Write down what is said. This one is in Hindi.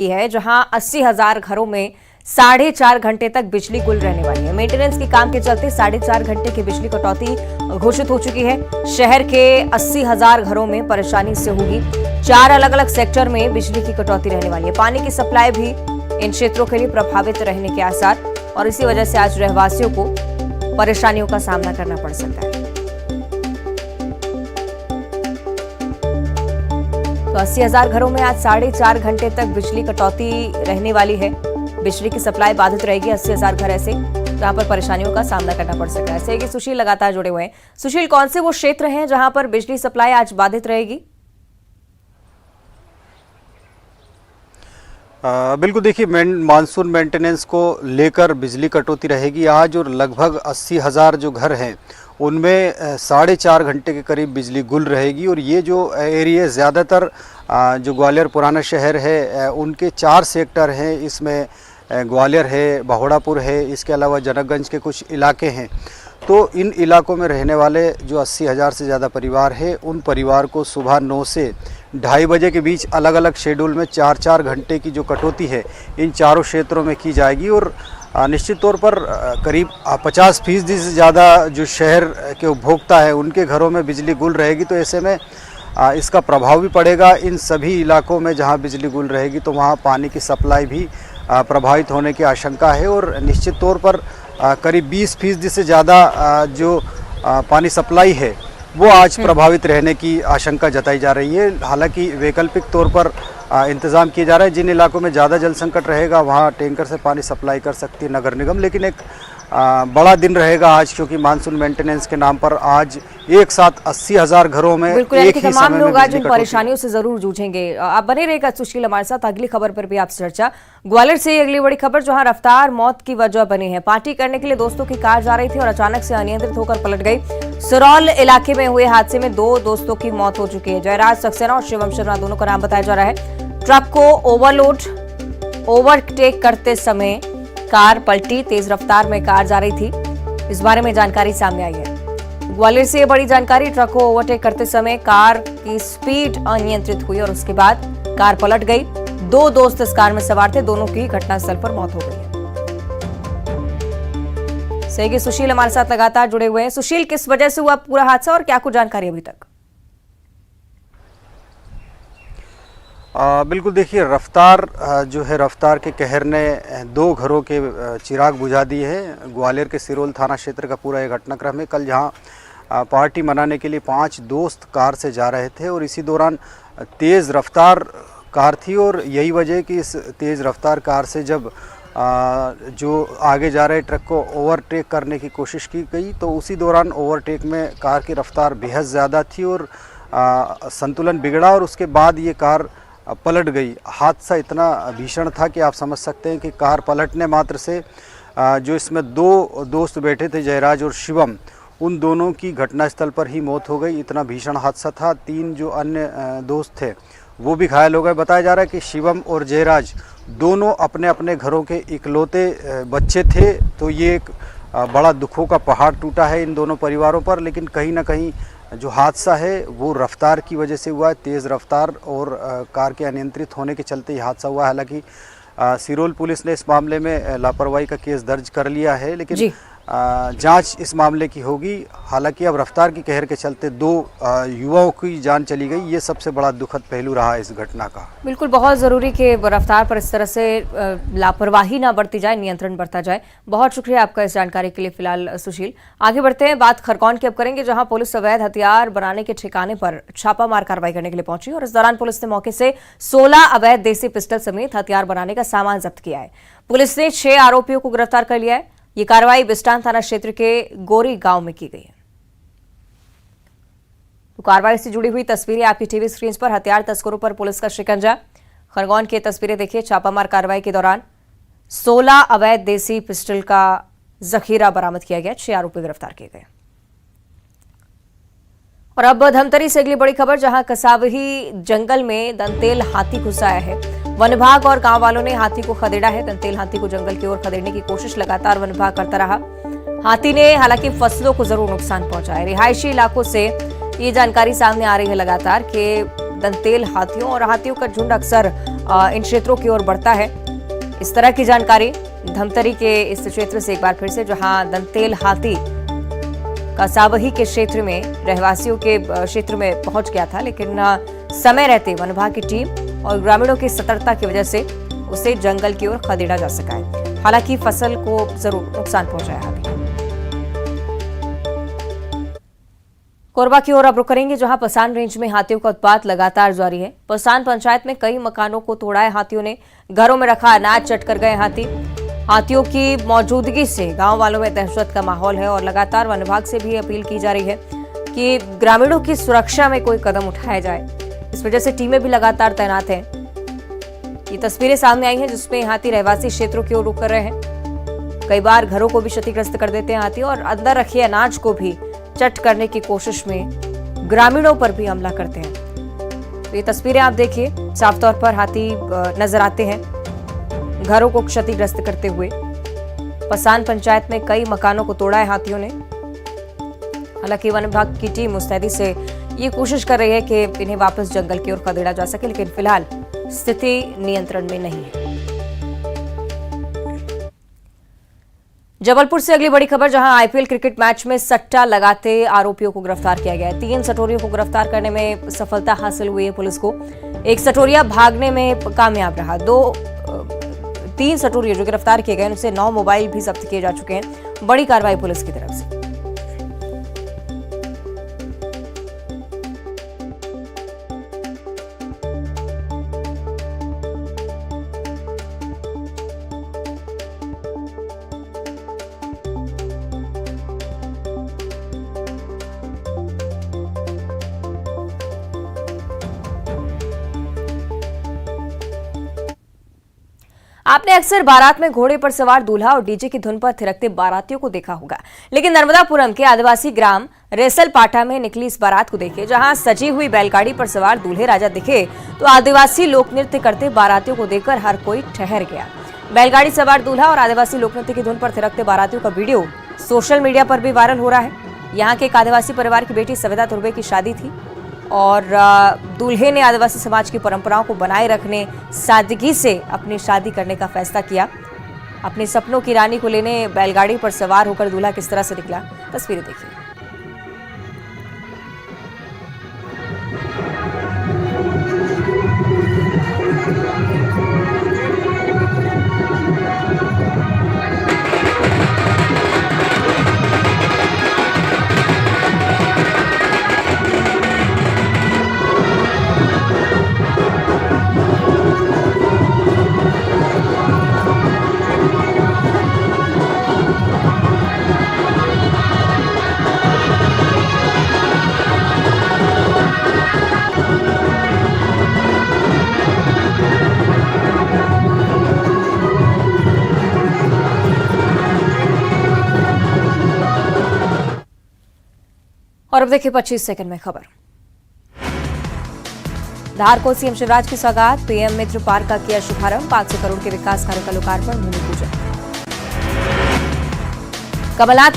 है जहां 80,000 घरों में 4.5 घंटे तक बिजली गुल रहने वाली है। मेंटेनेंस के काम के चलते 4.5 घंटे की बिजली कटौती घोषित हो चुकी है। शहर के 80,000 घरों में परेशानी इससे होगी। 4 अलग अलग सेक्टर में बिजली की कटौती रहने वाली है। पानी की सप्लाई भी इन क्षेत्रों के लिए प्रभावित रहने के आसार और इसी वजह से आज रहवासियों को परेशानियों का सामना करना पड़ सकता है। तो 80,000 घरों में आज 4.5 घंटे तक बिजली कटौती रहने वाली है। बिजली की सप्लाई बाधित रहेगी। 80,000 घर ऐसे जहां पर परेशानियों का सामना करना पड़ सकता है। ऐसे कि सुशील लगातार जुड़े हुए हैं। सुशील, कौन से वो क्षेत्र हैं जहां पर बिजली सप्लाई आज बाधित रहेगी? बिल्कुल, देखिए मानसून मेंटेनेंस को लेकर बिजली कटौती रहेगी आज और लगभग 80,000 जो घर हैं उनमें 4.5 घंटे के करीब बिजली गुल रहेगी। और ये जो एरिया ज़्यादातर जो ग्वालियर पुराना शहर है उनके 4 सेक्टर हैं। इसमें ग्वालियर है, बहुड़ापुर है, इसके अलावा जनकगंज के कुछ इलाके हैं। तो इन इलाकों में रहने वाले जो 80,000 से ज़्यादा परिवार हैं उन परिवार को सुबह 9 से 2:30 बजे के बीच अलग अलग शेड्यूल में 4-4 घंटे की जो कटौती है इन चारों क्षेत्रों में की जाएगी। और निश्चित तौर पर करीब 50% से ज़्यादा जो शहर के उपभोक्ता हैं उनके घरों में बिजली गुल रहेगी। तो ऐसे में इसका प्रभाव भी पड़ेगा इन सभी इलाकों में जहां बिजली गुल रहेगी। तो वहां पानी की सप्लाई भी प्रभावित होने की आशंका है। और निश्चित तौर पर करीब 20% से ज़्यादा जो पानी सप्लाई है वो आज प्रभावित रहने की आशंका जताई जा रही है। हालांकि वैकल्पिक तौर पर इंतज़ाम किए जा रहे हैं। जिन इलाकों में ज़्यादा जल संकट रहेगा वहाँ टैंकर से पानी सप्लाई कर सकती है नगर निगम। लेकिन एक बड़ा दिन रहेगा आज, क्योंकि मानसून मेंटेनेंस के नाम पर आज एक साथ 80,000 घरों में एक ही तमाम समय लोग में आज इन परेशानियों से जरूर जूझेंगे। आप बने रहेगा सुशील हमारे साथ। अगली खबर पर भी आपसे चर्चा। ग्वालियर से अगली बड़ी खबर जहां रफ्तार मौत की वजह बनी है। पार्टी करने के लिए दोस्तों की कार जा रही थी और अचानक से अनियंत्रित होकर पलट गई। सिरौल इलाके में हुए हादसे में 2 दोस्तों की मौत हो चुकी है। जयराज सक्सेना और शिवम शर्मा दोनों का नाम बताया जा रहा है। ट्रक को ओवरटेक करते समय कार पलटी। तेज रफ्तार में कार जा रही थी, इस बारे में जानकारी सामने आई है। ग्वालियर से बड़ी जानकारी। ट्रक को ओवरटेक करते समय कार की स्पीड अनियंत्रित हुई और उसके बाद कार पलट गई। 2 दोस्त इस कार में सवार थे, दोनों की घटनास्थल पर मौत हो गई है। सही सुशील हमारे साथ लगातार जुड़े हुए हैं। सुशील, किस वजह से हुआ पूरा हादसा और क्या कुछ जानकारी अभी तक? बिल्कुल, देखिए रफ्तार जो है रफ्तार के कहर ने 2 घरों के चिराग बुझा दिए हैं। ग्वालियर के सिरोल थाना क्षेत्र का पूरा ये घटनाक्रम है। कल जहां पार्टी मनाने के लिए 5 दोस्त कार से जा रहे थे और इसी दौरान तेज़ रफ्तार कार थी और यही वजह कि इस तेज़ रफ्तार कार से जब जो आगे जा रहे ट्रक को ओवरटेक करने की कोशिश की गई तो उसी दौरान ओवरटेक में कार की रफ्तार बेहद ज़्यादा थी और संतुलन बिगड़ा और उसके बाद ये कार पलट गई। हादसा इतना भीषण था कि आप समझ सकते हैं कि कार पलटने मात्र से जो इसमें 2 दोस्त बैठे थे, जयराज और शिवम, उन दोनों की घटनास्थल पर ही मौत हो गई। इतना भीषण हादसा था। 3 जो अन्य दोस्त थे वो भी घायल हो गए। बताया जा रहा है कि शिवम और जयराज दोनों अपने अपने घरों के इकलौते बच्चे थे। तो ये एक बड़ा दुखों का पहाड़ टूटा है इन दोनों परिवारों पर। लेकिन कहीं ना कहीं जो हादसा है वो रफ्तार की वजह से हुआ है। तेज़ रफ्तार और कार के अनियंत्रित होने के चलते ये हादसा हुआ। हालांकि सिरोल पुलिस ने इस मामले में लापरवाही का केस दर्ज कर लिया है, लेकिन जांच इस मामले की होगी। हालांकि अब रफ्तार की कहर के चलते 2 युवाओं की जान चली गई। ये सबसे बड़ा दुखद पहलू रहा इस घटना का। बिल्कुल, बहुत जरूरी कि रफ्तार पर इस तरह से लापरवाही ना बरती जाए, नियंत्रण बरता जाए। बहुत शुक्रिया आपका इस जानकारी के लिए। फिलहाल सुशील, आगे बढ़ते हैं। बात खरगोन की अब करेंगे, जहां पुलिस अवैध हथियार बनाने के ठिकाने पर छापामार कार्रवाई करने के लिए पहुंची और इस दौरान पुलिस ने मौके से 16 अवैध देसी पिस्टल समेत हथियार बनाने का सामान जब्त किया है। पुलिस ने 6 आरोपियों को गिरफ्तार कर लिया है। ये कार्रवाई बिस्टान थाना क्षेत्र के गोरी गांव में की गई है। तो कार्रवाई से जुड़ी हुई तस्वीरें आपकी टीवी स्क्रीन पर। हथियार तस्करों पर पुलिस का शिकंजा। खरगोन की तस्वीरें देखिए। छापामार कार्रवाई के दौरान 16 अवैध देसी पिस्टल का जखीरा बरामद किया गया। 6 आरोपी गिरफ्तार किए गए। और अब धमतरी से अगली बड़ी खबर, जहां कसावही जंगल में दंतेल हाथी घुस आया है। वन विभाग और गांव वालों ने हाथी को खदेड़ा है। दंतेल हाथी को जंगल की ओर खदेड़ने की कोशिश लगातार वन विभाग करता रहा। हाथी ने हालांकि फसलों को जरूर नुकसान पहुंचाया। रिहायशी इलाकों से ये जानकारी सामने आ रही है लगातार कि दंतेल हाथियों और हाथियों का झुंड अक्सर इन क्षेत्रों की ओर बढ़ता है। इस तरह की जानकारी धमतरी के इस क्षेत्र से एक बार फिर से, जहां दंतेल हाथी कसाबही के क्षेत्र में रहवासियों के क्षेत्र में पहुंच गया था, लेकिन समय रहते वन विभाग की टीम और ग्रामीणों की सतर्कता की वजह से उसे जंगल की ओर खदेड़ा जा सका है। हालांकि फसल को जरूर नुकसान पहुंचा है। कोरबा की ओर अब रुक करेंगे, जहां पसान रेंज में हाथियों का उत्पात लगातार जारी है। पसान पंचायत में कई मकानों को तोड़ा है हाथियों ने। घरों में रखा अनाज चट कर गए हाथी। हाथियों की मौजूदगी से गांव वालों में दहशत का माहौल है और लगातार वन विभाग से भी अपील की जा रही है कि ग्रामीणों की सुरक्षा में कोई कदम उठाया जाए। इस वजह से टीमें भी लगातार तैनात हैं। ये तस्वीरें सामने आई हैं जिसमें हाथी रहवासी क्षेत्रों की ओर रुक कर रहे हैं। कई बार घरों को भी क्षतिग्रस्त कर देते हैं हाथी और अंदर रखे अनाज को भी चट करने की कोशिश में ग्रामीणों पर भी हमला करते हैं। तो ये तस्वीरें आप देखिए, साफ तौर पर हाथी नजर आते हैं घरों को क्षतिग्रस्त करते हुए। पसान पंचायत में कई मकानों को तोड़ा है हाथियों ने। हालांकि वन विभाग की टीम मुस्तैदी से ये कोशिश कर रही है कि इन्हें वापस जंगल की ओर खदेड़ा जा सके, लेकिन फिलहाल स्थिति नियंत्रण में नहीं है। जबलपुर से अगली बड़ी खबर, जहां आईपीएल क्रिकेट मैच में सट्टा लगाते आरोपियों को गिरफ्तार किया गया है। 3 सटोरियों को गिरफ्तार करने में सफलता हासिल हुई है पुलिस को। एक सटोरिया भागने में कामयाब रहा। 3 सटोरिया जो गिरफ्तार किए गए उनसे 9 मोबाइल भी जब्त किए जा चुके हैं। बड़ी कार्रवाई पुलिस की तरफ से। आपने अक्सर बारात में घोड़े पर सवार दूल्हा और डीजे की धुन पर थिरकते बारातियों को देखा होगा, लेकिन नर्मदापुरम के आदिवासी ग्राम रेसलपाटा में निकली इस बारात को देखिए, जहां सजी हुई बैलगाड़ी पर सवार दूल्हे राजा दिखे तो आदिवासी लोक नृत्य करते बारातियों को देखकर हर कोई ठहर गया। बैलगाड़ी सवार दूल्हा और आदिवासी लोक नृत्य की धुन पर थिरकते बारातियों का वीडियो सोशल मीडिया पर भी वायरल हो रहा है। यहाँ के एक आदिवासी परिवार की बेटी सविता तुर्वे की शादी थी और दूल्हे ने आदिवासी समाज की परंपराओं को बनाए रखने सादगी से अपनी शादी करने का फैसला किया। अपने सपनों की रानी को लेने बैलगाड़ी पर सवार होकर दूल्हा किस तरह से निकला, तस्वीरें देखिए। और अब देखिए 25 सेकंड में खबर। धार को सीएम शिवराज की सौगात, पीएम मित्र पार्क का किया शुभारंभ। 500 करोड़ के विकास कार्य का लोकार्पण, भूमि पूजन। कमलनाथ